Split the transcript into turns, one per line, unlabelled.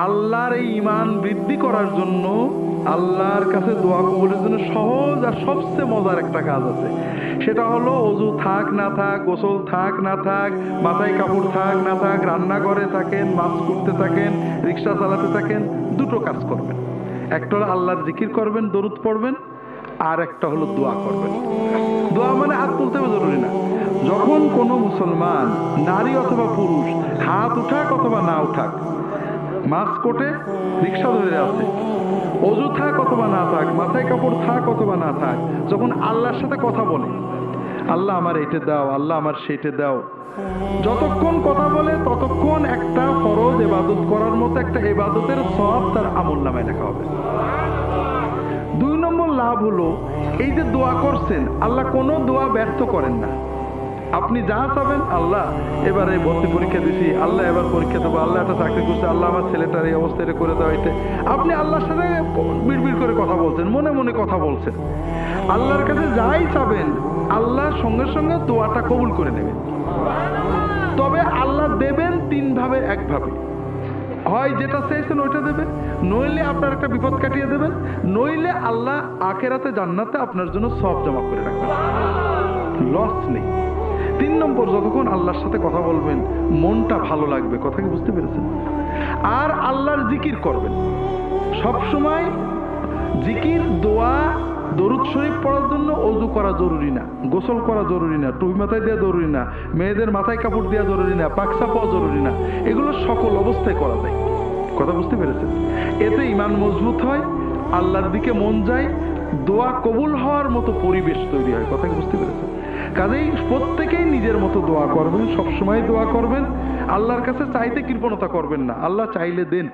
আল্লাহর এই ঈমান বৃদ্ধি করার জন্য, আল্লাহর কাছে দোয়া কবুলের জন্য সহজ আর সবচেয়ে মজার একটা কাজ আছে। সেটা হলো অজু থাক না থাক, গোসল থাক না থাক, মাথায় কাপড় থাক না থাক, রান্নাঘরে থাকেন, মাছ করতে থাকেন, রিক্সা চালাতে থাকেন, দুটো কাজ করবেন। একটা হলো আল্লাহর জিকির করবেন, দরুদ পড়বেন, আর একটা হলো দোয়া করবেন। দোয়া মানে হাত তুলতে জরুরি না। যখন কোনো মুসলমান নারী অথবা পুরুষ হাত উঠাক অথবা না উঠাক, মাছ কোটে, রিক্সা ধরে আছে, অজু থাক অথবা না থাক, মাথায় কাপড় থাক অথবা না থাক, যখন আল্লাহর সাথে কথা বলে, আল্লাহ আমার এইটা দাও, আল্লাহ আমার সেইটা দাও, যতক্ষণ কথা বলে ততক্ষণ একটা ফরজ ইবাদত করার মতো একটা ইবাদতের সওয়াব তার আমলনামায় লেখা হবে। 2 নম্বর লাভ হলো, এই যে দোয়া করছেন, আল্লাহ কোনো দোয়া ব্যর্থ করেন না। আপনি যা চাবেন, আল্লাহ এবারে ভর্তি পরীক্ষা দিছি, আল্লাহ এবার পরীক্ষা দেবো, আল্লাহ একটা চাকরি করছে, আল্লাহ আমার ছেলেটার এই অবস্থায় করে দেওয়া, এটা আপনি আল্লাহর সাথে বিড়বিড় করে কথা বলছেন, মনে মনে কথা বলছেন। আল্লাহর কাছে যাই চাবেন, আল্লাহ সঙ্গে সঙ্গে দোয়াটা কবুল করে নেবেন। তবে আল্লাহ দেবেন 3 ভাবে, 1 ভাবে। হয় যেটা চাইছেন ওইটা দেবেন, নইলে আপনার একটা বিপদ কাটিয়ে দেবেন, নইলে আল্লাহ আখিরাতে জান্নাতে আপনার জন্য সওয়াব জমা করে রাখবেন, লস নেই। 3 নম্বর, যতক্ষণ আল্লাহর সাথে কথা বলবেন মনটা ভালো লাগবে। কথা কি বুঝতে পেরেছেন? আর আল্লাহর জিকির করবেন সব সময়। জিকির, দোয়া, দরুদ শরীফ পড়ার জন্য অজু করা জরুরি না, গোসল করা জরুরি না, টুপি মাথায় দেওয়া জরুরি না, মেয়েদের মাথায় কাপড় দেওয়া জরুরি না, পাকসা পাওয়া জরুরি না। এগুলো সকল অবস্থায় করা যায়। কথা বুঝতে পেরেছেন? এতে ঈমান মজবুত হয়, আল্লাহর দিকে মন যায়, দোয়া কবুল হওয়ার মতো পরিবেশ তৈরি হয়। কথা কি বুঝতে পেরেছেন? কাজেই প্রত্যেকেই নিজের মতো দোয়া করবেন, সবসময় দোয়া করবেন। আল্লাহর কাছে চাইতে কৃপণতা করবেন না, আল্লাহ চাইলে দেন।